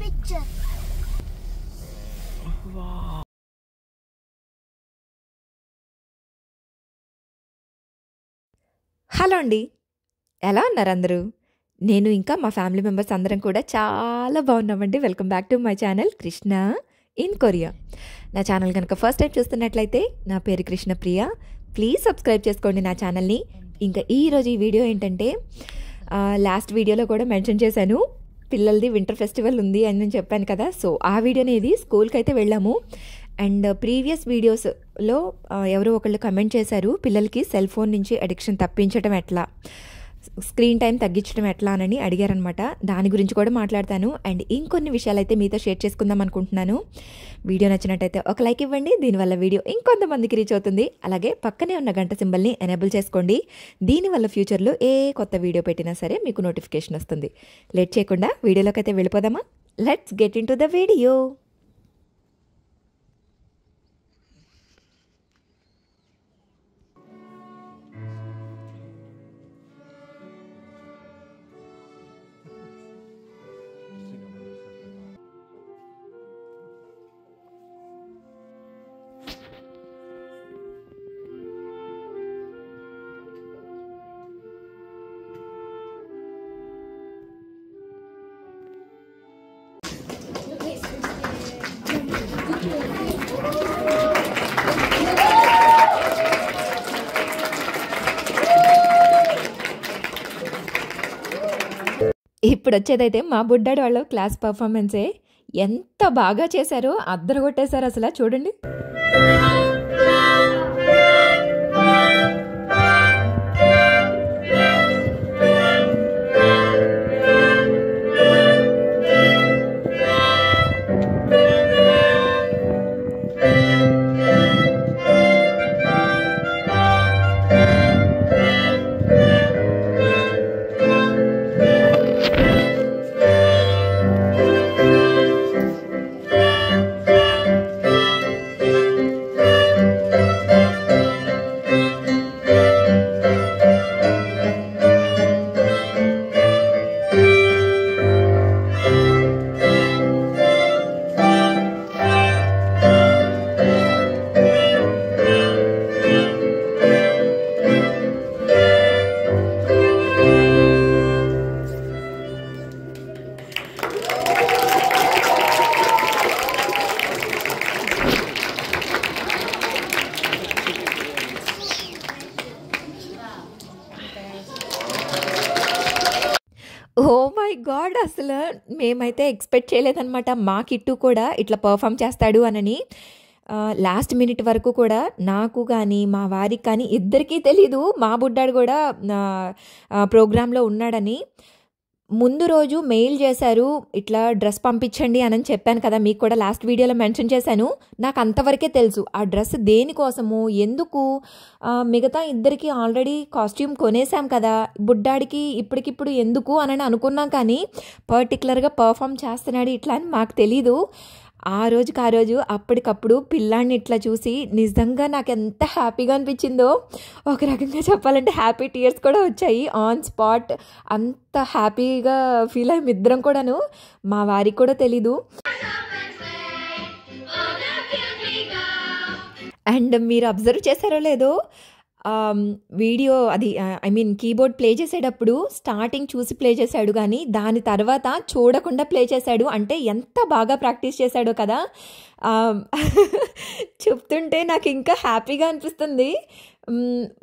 picture. Wow. Hello అండి, ఎలా ఉన్నారు అందరూ? నేను ఇంకా మా ఫ్యామిలీ మెంబర్స్ అందరం కూడా చాలా బాగున్నామండి. Welcome back to my channel Krishna in Korea. నా ఛానల్ కనుక ఫస్ట్ టైం చూస్తున్నట్లయితే నా పేరు కృష్ణప్రియ. ప్లీజ్ సబ్స్క్రైబ్ చేసుకోండి నా ఛానల్ని. ఇంకా ఈరోజు ఈ వీడియో ఏంటంటే, లాస్ట్ వీడియోలో కూడా మెన్షన్ చేశాను, పిల్లలది వింటర్ ఫెస్టివల్ ఉంది అని నేను చెప్పాను కదా. సో ఆ వీడియోని ఇది స్కూల్కి అయితే వెళ్ళాము. అండ్ ప్రీవియస్ వీడియోస్లో ఎవరో ఒకళ్ళు కమెంట్ చేశారు, పిల్లలకి సెల్ ఫోన్ నుంచి అడిక్షన్ తప్పించడం ఎట్లా, స్క్రీన్ టైం తగ్గించడం ఎట్లా అని అడిగారనమాట. దాని గురించి కూడా మాట్లాడతాను. అండ్ ఇంకొన్ని విషయాలు అయితే మీతో షేర్ చేసుకుందాం అనుకుంటున్నాను. వీడియో నచ్చినట్టయితే ఒక లైక్ ఇవ్వండి, దీనివల్ల వీడియో ఇంకొంతమందికి రీచ్ అవుతుంది. అలాగే పక్కనే ఉన్న గంట సింబల్ని ఎనేబుల్ చేసుకోండి. దీనివల్ల ఫ్యూచర్లో ఏ కొత్త వీడియో పెట్టినా సరే మీకు నోటిఫికేషన్ వస్తుంది. లేట్ చేయకుండా వీడియోలోకి అయితే వెళ్ళిపోదామా? Let's get in to the video. ఇప్పుడు వచ్చేదైతే మా బుడ్డాడు వాళ్ళ క్లాస్ పర్ఫార్మెన్సే. ఎంత బాగా చేశారో, అద్దరగొట్టేశారు అసలు. చూడండి. ఓ మై గాడ్, అసలు మేమైతే ఎక్స్పెక్ట్ చేయలేదన్నమాట మా కిట్టు కూడా ఇట్లా పర్ఫామ్ చేస్తాడు అనని. లాస్ట్ మినిట్ వరకు కూడా నాకు కానీ మా వారికి కానీ ఇద్దరికీ తెలీదు మా బుడ్డాడు కూడా ప్రోగ్రాంలో ఉన్నాడని. ముందు రోజు మెయిల్ చేశారు, ఇట్లా డ్రెస్ పంపించండి అని చెప్పాను కదా, మీకు కూడా లాస్ట్ వీడియోలో మెన్షన్ చేశాను. నాకు అంతవరకే తెలుసు ఆ డ్రెస్ దేనికోసము, ఎందుకు. మిగతా ఇద్దరికి ఆల్రెడీ కాస్ట్యూమ్ కొనేసాం కదా, బుడ్డాడికి ఇప్పటికిప్పుడు ఎందుకు అని అనుకున్నాం. కానీ పర్టికులర్గా పర్ఫామ్ చేస్తున్నాడు ఇట్లా అని మాకు తెలీదు. ఆ రోజు అప్పటికప్పుడు పిల్లాడిని ఇట్లా చూసి నిజంగా నాకు ఎంత హ్యాపీగా అనిపించిందో, ఒక రకంగా చెప్పాలంటే హ్యాపీ టీయర్స్ కూడా వచ్చాయి ఆన్ స్పాట్. అంత హ్యాపీగా ఫీల్ అయ్యాం ఇద్దరం కూడాను. మా వారికి కూడా తెలీదు. అండ్ మీరు అబ్జర్వ్ చేశారో లేదో, వీడియో అది కీబోర్డ్ ప్లే చేసేటప్పుడు స్టార్టింగ్ చూసి ప్లే చేశాడు, కానీ దాని తర్వాత చూడకుండా ప్లే చేశాడు. అంటే ఎంత బాగా ప్రాక్టీస్ చేశాడో కదా. చెప్తుంటే నాకు ఇంకా హ్యాపీగా అనిపిస్తుంది.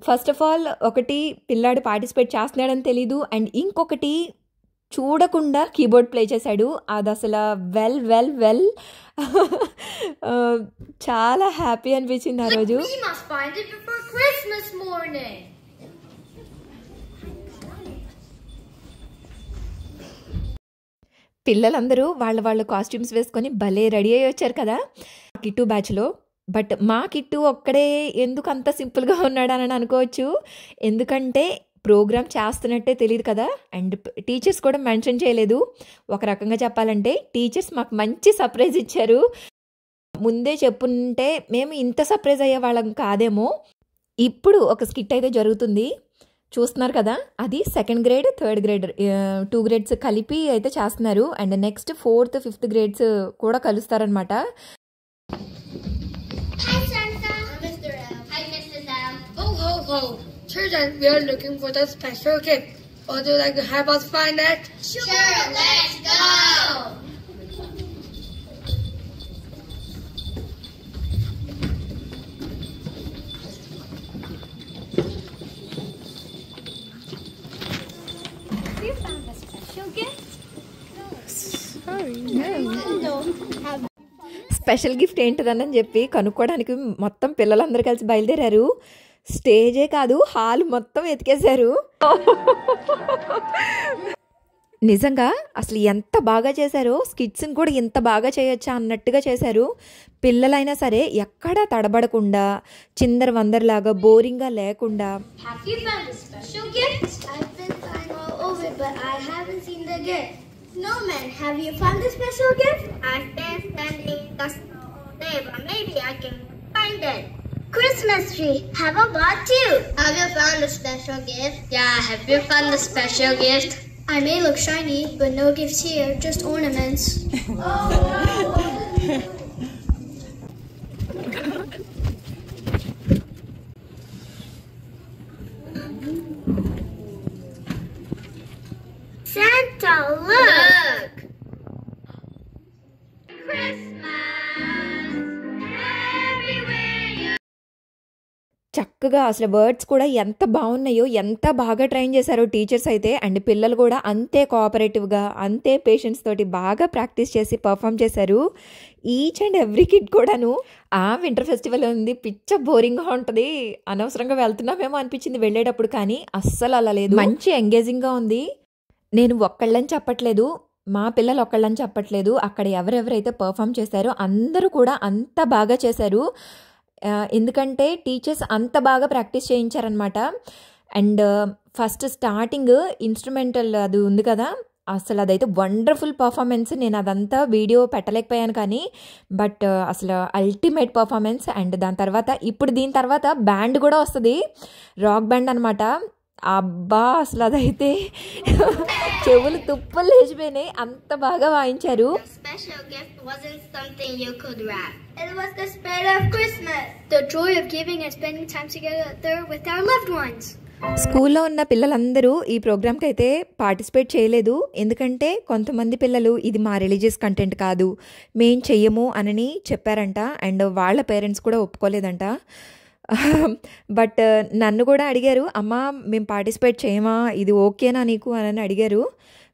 ఫస్ట్ ఆఫ్ ఆల్ ఒకటి, పిల్లాడు పార్టిసిపేట్ చేస్తున్నాడని తెలీదు. అండ్ ఇంకొకటి, చూడకుండా కీబోర్డ్ ప్లే చేశాడు. అది అసలు వెల్ చాలా హ్యాపీ అనిపించింది ఆ రోజు. పిల్లలందరూ వాళ్ళ కాస్ట్యూమ్స్ వేసుకొని భలే రెడీ అయ్యి వచ్చారు కదా కిట్టు బ్యాచ్లో. బట్ మా కిట్టు ఒక్కడే ఎందుకు అంత సింపుల్గా ఉన్నాడని అనుకోవచ్చు. ఎందుకంటే ప్రోగ్రామ్ చేస్తున్నట్టే తెలియదు కదా. అండ్ టీచర్స్ కూడా మెన్షన్ చేయలేదు. ఒక రకంగా చెప్పాలంటే టీచర్స్ మాకు మంచి సర్ప్రైజ్ ఇచ్చారు. ముందే చెప్పుంటే మేము ఇంత సర్ప్రైజ్ అయ్యే వాళ్ళం కాదేమో. ఇప్పుడు ఒక స్కిట్ అయితే జరుగుతుంది. చూస్తున్నారు కదా, అది second grade, third grade 2 grades కలిపి అయితే చేస్తున్నారు. And next 4th, 5th grades కూడా కలుస్తారనమాట. Children, we are looking for the special gift. Would you like to help us find it? Sure, let's go! You found a special gift? Sorry, no. Special gift ఏంటిదని చెప్పి కనుక్కోవడానికి మొత్తం పిల్లలందరూ కలిసి బయలుదేరారు. స్టేజే కాదు, hall మొత్తం ఎతికేశారు. నిజంగా అసలు ఎంత బాగా చేశారో, స్కిట్స్ని కూడా ఎంత బాగా చేయొచ్చా అన్నట్టుగా చేశారు. పిల్లలైనా సరే ఎక్కడా తడబడకుండా, చిందర వందరలాగా బోరింగ్గా లేకుండా. Have you found a special gift? I've been trying all over, but I haven't seen the gift. Snowman, have you found the special gift? I've been standing the snow all day, but maybe I can find it. Christmas tree, how about you? Have you found the special gift? Yeah, have you found the special gift? I may look shiny, but no gifts here, just ornaments. Santa, look! Christmas everywhere you... చక్కగా అసలు words కూడా ఎంత బాగున్నాయో, ఎంత బాగా train చేశారో teachers అయితే. And పిల్లలు కూడా అంతే కోఆపరేటివ్గా, అంతే పేషెన్స్ తోటి బాగా ప్రాక్టీస్ చేసి పర్ఫామ్ చేశారు. ఈచ్ అండ్ ఎవ్రీ కిడ్ కూడాను వింటర్ ఫెస్టివల్ ఉంది, పిచ్చ బోరింగ్గా ఉంటుంది, అనవసరంగా వెళ్తున్నామేమో అనిపించింది వెళ్ళేటప్పుడు, కానీ అస్సలు అలా లేదు. మంచి ఎంగేజింగ్గా ఉంది. నేను ఒక్కళ్ళని చెప్పట్లేదు, మా పిల్లలు ఒక్కళ్ళని చెప్పట్లేదు, అక్కడ ఎవరెవరైతే పర్ఫామ్ చేశారో అందరూ కూడా అంత బాగా చేశారు. ఎందుకంటే టీచర్స్ అంత బాగా ప్రాక్టీస్ చేయించారనమాట. అండ్ ఫస్ట్ స్టార్టింగ్ ఇన్స్ట్రుమెంటల్ అది ఉంది కదా, అసలు అదైతే వండర్ఫుల్ పర్ఫార్మెన్స్. నేను అదంతా వీడియో పెట్టలేకపోయాను కానీ, బట్ అసలు అల్టిమేట్ పర్ఫార్మెన్స్. అండ్ దాని తర్వాత ఇప్పుడు దీని తర్వాత బ్యాండ్ కూడా వస్తుంది, రాక్ బ్యాండ్ అనమాట. అబ్బా అసలు అదైతే చెవులు తుప్పలు లేచిపోయినాయి, అంత బాగా వాయించారు. The special gift wasn't something you could wrap. It was the spirit of Christmas. The joy of giving and spending time together with our loved ones. స్కూల్లో ఉన్న పిల్లలందరూ ఈ ప్రోగ్రామ్కి అయితే పార్టిసిపేట్ చేయలేదు. ఎందుకంటే కొంతమంది పిల్లలు ఇది మా రిలీజియస్ కంటెంట్ కాదు, మేం చెయ్యము అని చెప్పారంట. అండ్ వాళ్ళ పేరెంట్స్ కూడా ఒప్పుకోలేదంట. బట్ నన్ను కూడా అడిగారు, అమ్మ మేము పార్టిసిపేట్ చేయమా, ఇది ఓకేనా నీకు అని అడిగారు.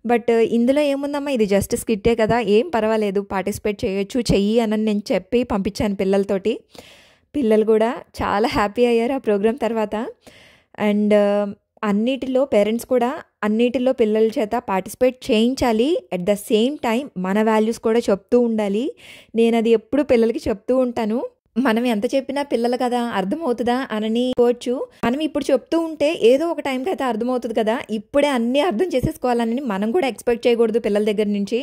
బట్ ఇందులో ఏముందమ్మా, ఇది జస్ట్ స్కిట్టే కదా, ఏం పర్వాలేదు, పార్టిసిపేట్ చేయొచ్చు, చెయ్యి అని నేను చెప్పి పంపించాను పిల్లలతోటి. పిల్లలు కూడా చాలా హ్యాపీ అయ్యారు ఆ ప్రోగ్రాం తర్వాత. అండ్ అన్నిటిలో పేరెంట్స్ కూడా అన్నిటిలో పిల్లల చేత పార్టిసిపేట్ చేయించాలి. అట్ ద సేమ్ టైం మన వాల్యూస్ కూడా చెప్తూ ఉండాలి. నేను అది ఎప్పుడు పిల్లలకి చెప్తూ ఉంటాను. మనం ఎంత చెప్పినా పిల్లలు కదా, అర్థమవుతుందా అని కోవచ్చు. మనం ఇప్పుడు చెప్తూ ఉంటే ఏదో ఒక టైంకి అయితే అర్థమవుతుంది కదా, ఇప్పుడే అన్నీ అర్థం చేసేసుకోవాలని మనం కూడా ఎక్స్పెక్ట్ చేయకూడదు పిల్లల దగ్గర నుంచి.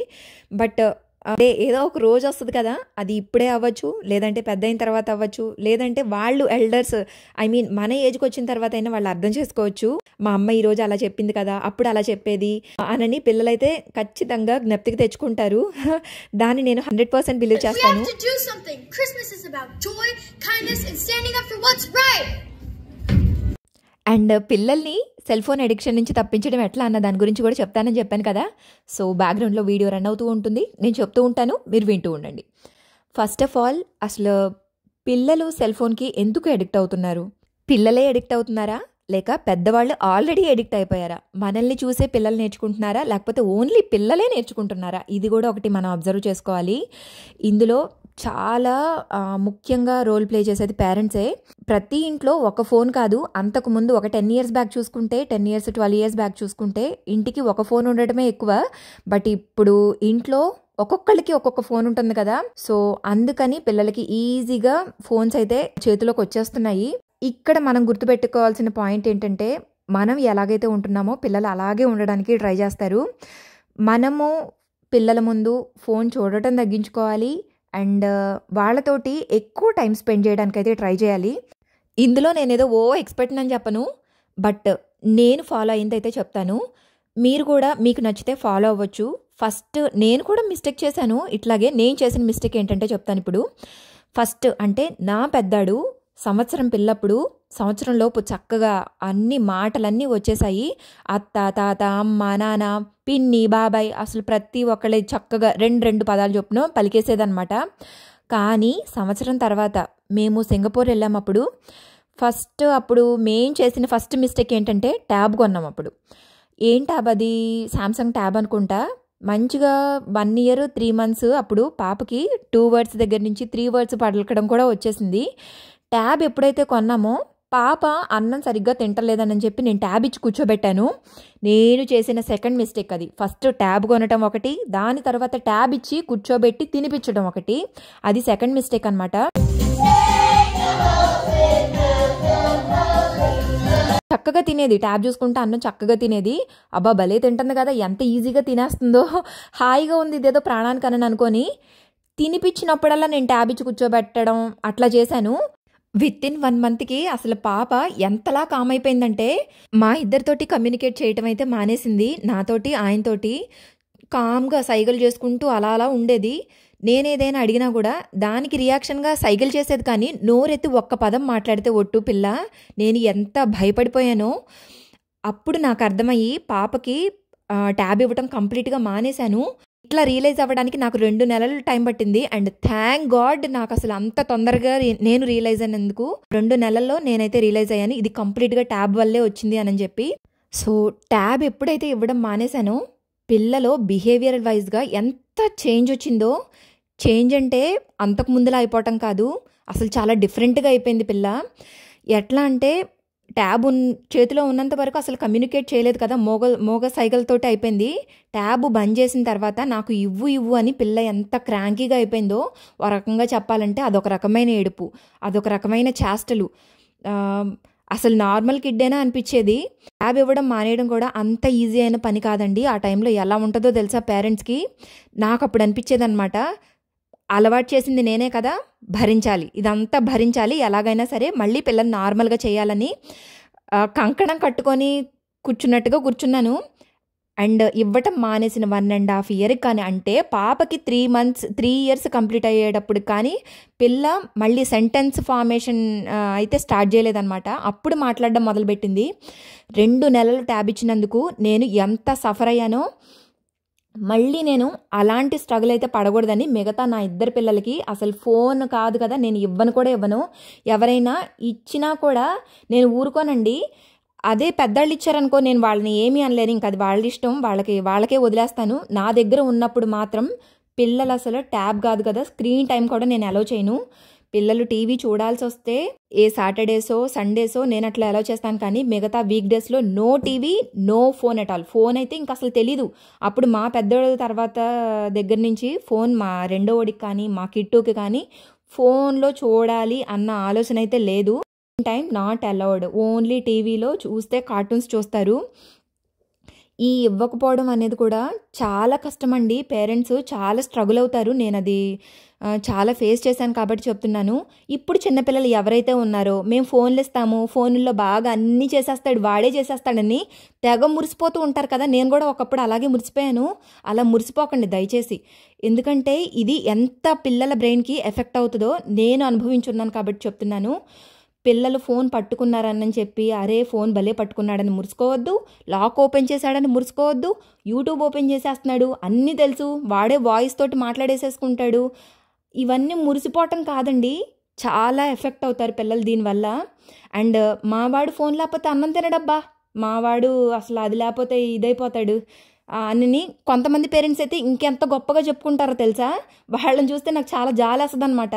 బట్ అదే ఏదో ఒక రోజు వస్తుంది కదా, అది ఇప్పుడే అవ్వచ్చు, లేదంటే పెద్ద అయిన తర్వాత అవ్వచ్చు, లేదంటే వాళ్ళు ఎల్డర్స్ మన ఏజ్కి వచ్చిన తర్వాత అయినా వాళ్ళు అర్థం చేసుకోవచ్చు. మా అమ్మ ఈరోజు అలా చెప్పింది కదా, అప్పుడు అలా చెప్పేది అని పిల్లలైతే ఖచ్చితంగా జ్ఞప్తికి తెచ్చుకుంటారు. దాన్ని నేను 100% బిలీవ్ చేస్తాను. అండ్ పిల్లల్ని సెల్ ఫోన్ అడిక్షన్ నుంచి తప్పించడం ఎట్లా అన్న దాని గురించి కూడా చెప్తానని చెప్పాను కదా. సో బ్యాక్గ్రౌండ్లో వీడియో రన్ అవుతూ ఉంటుంది, నేను చెప్తూ ఉంటాను, మీరు వింటూ ఉండండి. ఫస్ట్ ఆఫ్ ఆల్, అసలు పిల్లలు సెల్ ఫోన్కి ఎందుకు అడిక్ట్ అవుతున్నారు? పిల్లలే అడిక్ట్ అవుతున్నారా, లేక పెద్దవాళ్ళు ఆల్రెడీ అడిక్ట్ అయిపోయారా? మనల్ని చూసే పిల్లలు నేర్చుకుంటున్నారా, లేకపోతే ఓన్లీ పిల్లలే నేర్చుకుంటున్నారా? ఇది కూడా ఒకటి మనం అబ్జర్వ్ చేసుకోవాలి. ఇందులో చాలా ముఖ్యంగా రోల్ ప్లే చేసేది పేరెంట్సే. ప్రతి ఇంట్లో ఒక ఫోన్ కాదు, అంతకుముందు ఒక 10 years బ్యాక్ చూసుకుంటే, 10 years 12 years బ్యాక్ చూసుకుంటే ఇంటికి ఒక ఫోన్ ఉండటమే ఎక్కువ. బట్ ఇప్పుడు ఇంట్లో ఒక్కొక్కళ్ళకి ఒక్కొక్క ఫోన్ ఉంటుంది కదా. సో అందుకని పిల్లలకి ఈజీగా ఫోన్స్ అయితే చేతిలోకి వచ్చేస్తున్నాయి. ఇక్కడ మనం గుర్తుపెట్టుకోవాల్సిన పాయింట్ ఏంటంటే, మనం ఎలాగైతే ఉంటున్నామో పిల్లలు అలాగే ఉండడానికి ట్రై చేస్తారు. మనము పిల్లల ముందు ఫోన్ చూడటం తగ్గించుకోవాలి. అండ్ వాళ్ళతోటి ఎక్కువ టైం స్పెండ్ చేయడానికి అయితే ట్రై చేయాలి. ఇందులో నేనేదో ఎక్స్పర్ట్ అని చెప్పను, బట్ నేను ఫాలో అయిందైతే చెప్తాను. మీరు కూడా మీకు నచ్చితే ఫాలో అవ్వచ్చు. ఫస్ట్ నేను కూడా మిస్టేక్ చేశాను. ఇట్లాగే నేను చేసిన మిస్టేక్ ఏంటంటే చెప్తాను ఇప్పుడు. ఫస్ట్ అంటే నా పెద్దాడు సంవత్సరం పిల్లప్పుడు సంవత్సరంలోపు చక్కగా అన్ని మాటలన్నీ వచ్చేసాయి. అత్త, తాత, అమ్మ, నాన్న, పిన్ని, బాబాయ్ అసలు ప్రతి ఒక్కళ్ళే చక్కగా రెండు పదాలు చొప్పున పలికేసేదనమాట. కానీ సంవత్సరం తర్వాత మేము సింగపూర్ వెళ్ళామప్పుడు అప్పుడు మేం చేసిన ఫస్ట్ మిస్టేక్ ఏంటంటే ట్యాబ్ కొన్నాం. అప్పుడు ఏం ట్యాబ్ అది? శాంసంగ్ ట్యాబ్ అనుకుంటా. మంచిగా 1 year 3 months అప్పుడు పాపకి 2 words దగ్గర నుంచి 3 words పలకడం కూడా వచ్చేసింది. ట్యాబ్ ఎప్పుడైతే కొన్నామో పాప అన్నం సరిగ్గా తింటలేదని చెప్పి నేను ట్యాబ్ ఇచ్చి కూర్చోబెట్టాను. నేను చేసిన సెకండ్ మిస్టేక్ అది. ఫస్ట్ ట్యాబ్ కొనటం ఒకటి, దాని తర్వాత ట్యాబ్ ఇచ్చి కూర్చోబెట్టి తినిపించడం ఒకటి. అది సెకండ్ మిస్టేక్ అనమాట. చక్కగా తినేది, ట్యాబ్ చూసుకుంటే అన్నం చక్కగా తినేది. అబ్బా భలే తింటుంది కదా, ఎంత ఈజీగా తినేస్తుందో, హాయిగా ఉంది, ఇదేదో ప్రాణానికి అని అనుకొని తినిపించినప్పుడల్లా నేను ట్యాబ్ ఇచ్చి కూర్చోబెట్టడం అట్లా చేశాను. వితిన్ 1 monthకి అసలు పాప ఎంతలా కామ్ అయిపోయిందంటే మా ఇద్దరితోటి కమ్యూనికేట్ చేయటం అయితే మానేసింది. నాతోటి ఆయనతోటి కామ్గా సైగలు చేసుకుంటూ అలా ఉండేది. నేనేదైనా అడిగినా కూడా దానికి రియాక్షన్గా సైగలు చేసేది, కానీ నోరెత్తి ఒక్క పదం మాట్లాడితే ఒట్టు పిల్ల. నేను ఎంత భయపడిపోయానో అప్పుడు నాకు అర్థమయ్యి పాపకి ట్యాబ్ ఇవ్వటం కంప్లీట్గా మానేశాను. ఇట్లా రియలైజ్ అవ్వడానికి నాకు 2 నెలలు టైం పట్టింది. అండ్ థ్యాంక్ గాడ్ నాకు అసలు అంత తొందరగా నేను రియలైజ్ అయినందుకు 2 నెలల్లో నేనైతే రియలైజ్ అయ్యాను ఇది కంప్లీట్గా ట్యాబ్ వల్లే వచ్చింది అని చెప్పి. సో ట్యాబ్ ఎప్పుడైతే ఇవ్వడం మానేశానో పిల్లలో బిహేవియరల్ వైజ్గా ఎంత చేంజ్ వచ్చిందో. చేంజ్ అంటే అంతకు ముందులా అయిపోవటం కాదు, అసలు చాలా డిఫరెంట్గా అయిపోయింది పిల్ల. ఎట్లా అంటే ట్యాబ్ చేతిలో ఉన్నంత వరకు అసలు కమ్యూనికేట్ చేయలేదు కదా, మోగ సైకిల్తోటి అయిపోయింది. ట్యాబ్ బంద్ చేసిన తర్వాత నాకు ఇవ్వు అని పిల్ల ఎంత క్రాంకీగా అయిపోయిందో. ఒక రకంగా చెప్పాలంటే అదొక రకమైన ఏడుపు, అదొక రకమైన చేష్టలు. అసలు నార్మల్ కిడ్డేనా అనిపించేది. ట్యాబ్ ఇవ్వడం మానేయడం కూడా అంత ఈజీ అయిన పని కాదండి. ఆ టైంలో ఎలా ఉంటుందో తెలుసా పేరెంట్స్కి. నాకు అప్పుడు అనిపించేది అనమాట, అలవాటు చేసింది నేనే కదా, భరించాలి, ఇదంతా భరించాలి, ఎలాగైనా సరే మళ్ళీ పిల్లల్ని నార్మల్గా చేయాలని కంకణం కట్టుకొని కూర్చున్నట్టుగా కూర్చున్నాను. అండ్ ఇవ్వటం మానేసిన 1.5 year కానీ, అంటే పాపకి 3 years కంప్లీట్ అయ్యేటప్పుడు కానీ పిల్ల మళ్ళీ సెంటెన్స్ ఫార్మేషన్ అయితే స్టార్ట్ చేయలేదన్నమాట. అప్పుడు మాట్లాడడం మొదలుపెట్టింది. 2 నెలలు ట్యాబ్ ఇచ్చినందుకు నేను ఎంత సఫర్ అయ్యానో. మళ్ళీ నేను అలాంటి స్ట్రగుల్ అయితే పడకూడదని మిగతా నా 2 పిల్లలకి అసలు ఫోన్ కాదు కదా, నేను ఇవ్వను. ఎవరైనా ఇచ్చినా కూడా నేను ఊరుకోనండి. అదే పెద్దవాళ్ళు ఇచ్చారనుకో నేను వాళ్ళని ఏమీ అనలేను, ఇంకా అది వాళ్ళ ఇష్టం, వాళ్ళకే వదిలేస్తాను. నా దగ్గర ఉన్నప్పుడు మాత్రం పిల్లలు అసలు ట్యాబ్ కాదు కదా, స్క్రీన్ టైం కూడా నేను అలౌ చేయను. పిల్లలు టీవీ చూడాల్సి వస్తే ఏ సాటర్డేసో సండేసో నేను అట్లా అలౌ చేస్తాను, కానీ మిగతా వీక్ డేస్లో no TV, no phone at all. Phone అయితే ఇంక అసలు తెలీదు. అప్పుడు మా పెద్దోడి తర్వాత దగ్గర నుంచి ఫోన్ మా రెండో ఓడికి కానీ మా కిట్టుకి కానీ ఫోన్లో చూడాలి అన్న ఆలోచన అయితే లేదు. టైం నాట్ అలౌడ్, ఓన్లీ టీవీలో చూస్తే కార్టూన్స్ చూస్తారు. ఈ ఇవ్వకపోవడం అనేది కూడా చాలా కష్టం అండి. పేరెంట్స్ చాలా స్ట్రగుల్ అవుతారు. నేను అది చాలా ఫేస్ చేశాను కాబట్టి చెప్తున్నాను. ఇప్పుడు చిన్నపిల్లలు ఎవరైతే ఉన్నారో మేము ఫోన్లు ఇస్తాము, ఫోన్లో బాగా అన్నీ చేసేస్తాడు, వాడే చేసేస్తాడని తెగ మురిసిపోతూ ఉంటారు కదా. నేను కూడా ఒకప్పుడు అలాగే మురిసిపోయాను. అలా మురిసిపోకండి దయచేసి. ఎందుకంటే ఇది ఎంత పిల్లల బ్రెయిన్కి ఎఫెక్ట్ అవుతుందో నేను అనుభవించున్నాను కాబట్టి చెప్తున్నాను. పిల్లలు ఫోన్ పట్టుకున్నారని చెప్పి అరే ఫోన్ భలే పట్టుకున్నాడని మురుసుకోవద్దు, లాక్ ఓపెన్ చేశాడని మురుసుకోవద్దు, యూట్యూబ్ ఓపెన్ చేసేస్తున్నాడు అన్నీ తెలుసు, వాడే వాయిస్ తోటి మాట్లాడేసేసుకుంటాడు, ఇవన్నీ మురిసిపోవటం కాదండి. చాలా ఎఫెక్ట్ అవుతారు పిల్లలు దీనివల్ల. అండ్ మావాడు ఫోన్ లేకపోతే అన్నం తినడబ్బా, మావాడు అసలు అది లేకపోతే ఇదైపోతాడు అని కొంతమంది పేరెంట్స్ అయితే ఇంకెంత గొప్పగా చెప్పుకుంటారో తెలుసా. వాళ్ళని చూస్తే నాకు చాలా జాలేస్తుంది అనమాట.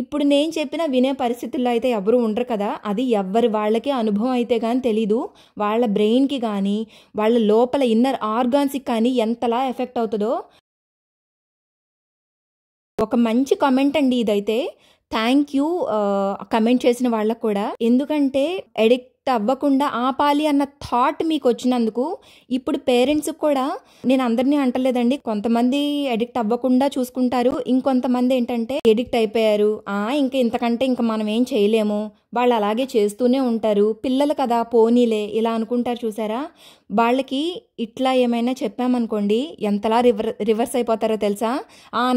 ఇప్పుడు నేను చెప్పిన వినే పరిస్థితుల్లో అయితే ఎవరు ఉండరు కదా. అది ఎవరి వాళ్ళకే అనుభవం అయితే కానీ తెలీదు. వాళ్ళ బ్రెయిన్కి కానీ వాళ్ళ లోపల ఇన్నర్ ఆర్గాన్స్కి కానీ ఎంతలా ఎఫెక్ట్ అవుతుందో. ఒక మంచి కమెంట్ అండి ఇదైతే. థ్యాంక్ యూ కమెంట్ చేసిన వాళ్ళకు కూడా. ఎందుకంటే అవ్వకుండా ఆపాలి అన్న థాట్ మీకు వచ్చినందుకు ఇప్పుడు పేరెంట్స్ కూడా, నేను అందరినీ అంటలేదండి, కొంతమంది అడిక్ట్ అవ్వకుండా చూసుకుంటారు, ఇంకొంతమంది ఏంటంటే ఎడిక్ట్ అయిపోయారు, ఇంకా ఇంతకంటే ఇంకా మనం ఏం చేయలేము, వాళ్ళు అలాగే చేస్తూనే ఉంటారు, పిల్లలు కదా పోనీలే ఇలా అనుకుంటారు. చూసారా, వాళ్ళకి ఇట్లా ఏమైనా చెప్పామనుకోండి ఎంతలా రివర్స్ అయిపోతారో తెలుసా.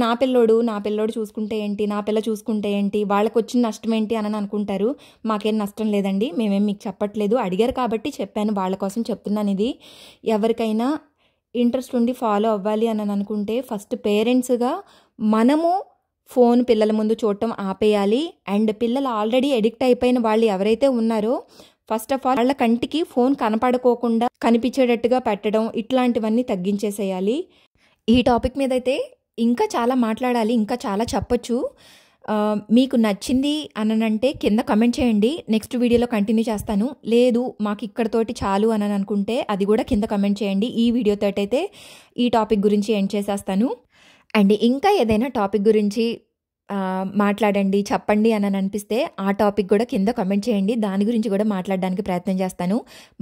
నా పిల్లోడు చూసుకుంటే ఏంటి, నా పిల్ల చూసుకుంటే ఏంటి, వాళ్ళకి వచ్చిన నష్టం ఏంటి అని అనుకుంటారు. మాకేం నష్టం లేదండి, మేమేం మీకు చెప్పట్లేదు, అడిగారు కాబట్టి చెప్పాను, వాళ్ళ కోసం చెప్తున్నాను. ఇది ఎవరికైనా ఇంట్రెస్ట్ ఉండి ఫాలో అవ్వాలి అని అనుకుంటే ఫస్ట్ పేరెంట్స్గా మనము ఫోన్ పిల్లల ముందు చూడటం ఆపేయాలి. అండ్ పిల్లలు ఆల్రెడీ ఎడిక్ట్ అయిపోయిన వాళ్ళు ఎవరైతే ఉన్నారో ఫస్ట్ ఆఫ్ ఆల్ వాళ్ళ కంటికి ఫోన్ కనపడుకోకుండా కనిపించేటట్టుగా పెట్టడం, ఇట్లాంటివన్నీ తగ్గించేసేయాలి. ఈ టాపిక్ మీద అయితే ఇంకా చాలా మాట్లాడాలి, ఇంకా చాలా చెప్పొచ్చు. మీకు నచ్చింది అనంటే కింద కమెంట్ చేయండి, నెక్స్ట్ వీడియోలో కంటిన్యూ చేస్తాను. లేదు మాకు ఇక్కడతోటి చాలు అని అనుకుంటే అది కూడా కింద కమెంట్ చేయండి. ఈ వీడియోతో అయితే ఈ టాపిక్ గురించి ఎండ్ చేసేస్తాను. అండ్ ఇంకా ఏదైనా టాపిక్ గురించి మాట్లాడండి, చెప్పండి అని అనిపిస్తే ఆ టాపిక్ కూడా కింద కమెంట్ చేయండి, దాని గురించి కూడా మాట్లాడడానికి ప్రయత్నం చేస్తాను.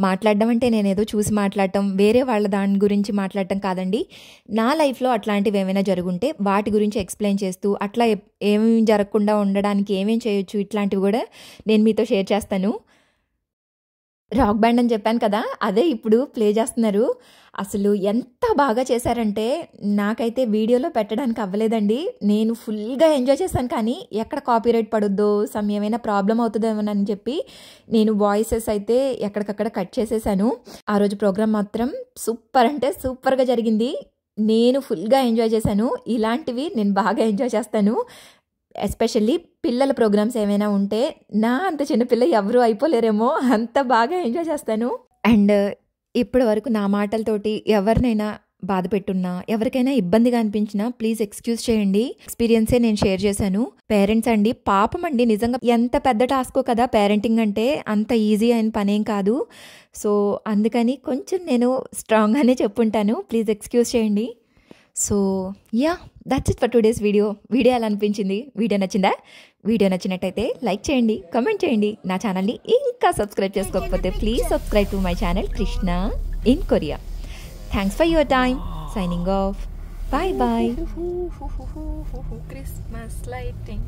మాట్లాడడం అంటే నేనేదో చూసి మాట్లాడటం, వేరే వాళ్ళ దాని గురించి మాట్లాడటం కాదండి. నా లైఫ్లో అట్లాంటివి ఏమైనా జరుగుంటే వాటి గురించి ఎక్స్ప్లెయిన్ చేస్తూ, అట్లా ఏమేమి జరగకుండా ఉండడానికి ఏమేం చేయొచ్చు, ఇట్లాంటివి కూడా నేను మీతో షేర్ చేస్తాను. రాక్ బ్యాండ్ అని చెప్పాను కదా, అదే ఇప్పుడు ప్లే చేస్తున్నారు. అసలు ఎంత బాగా చేశారంటే నాకైతే వీడియోలో పెట్టడానికి అవ్వలేదండి. నేను ఫుల్గా ఎంజాయ్ చేశాను, కానీ ఎక్కడ కాపీరైట్ పడుద్దో, ఏమైనా ప్రాబ్లం అవుతుందేమోనని చెప్పి నేను వాయిసెస్ అయితే ఎక్కడికక్కడ కట్ చేసేసాను. ఆ రోజు ప్రోగ్రామ్ మాత్రం సూపర్ అంటే సూపర్గా జరిగింది. నేను ఫుల్గా ఎంజాయ్ చేశాను. ఇలాంటివి నేను బాగా ఎంజాయ్ చేస్తాను. ఎస్పెషల్లీ పిల్లల ప్రోగ్రామ్స్ ఏమైనా ఉంటే నా అంత చిన్నపిల్ల ఎవరూ అయిపోలేరేమో, అంత బాగా ఎంజాయ్ చేస్తాను. అండ్ ఇప్పటి వరకు నా మాటలతోటి ఎవరినైనా బాధ పెట్టున్నా, ఎవరికైనా ఇబ్బందిగా అనిపించినా ప్లీజ్ ఎక్స్క్యూజ్ చేయండి. ఎక్స్పీరియన్సే నేను షేర్ చేశాను. పేరెంట్స్ అండి, పాపం అండి, నిజంగా ఎంత పెద్ద టాస్కో కదా పేరెంటింగ్ అంటే, అంత ఈజీ అయిన పనేం కాదు. సో అందుకని కొంచెం నేను స్ట్రాంగ్గానే చెప్పుంటాను, ప్లీజ్ ఎక్స్క్యూజ్ చేయండి. So yeah, that's it for today's video. Video ఎలా అనిపించింది? వీడియో నచ్చిందా? వీడియో నచ్చినట్టయితే లైక్ చేయండి, కమెంట్ చేయండి. నా ఛానల్ని ఇంకా సబ్స్క్రైబ్ చేసుకోకపోతే please subscribe to my channel Krishna in Korea. Thanks for your time. Signing off. Bye bye. Christmas lighting.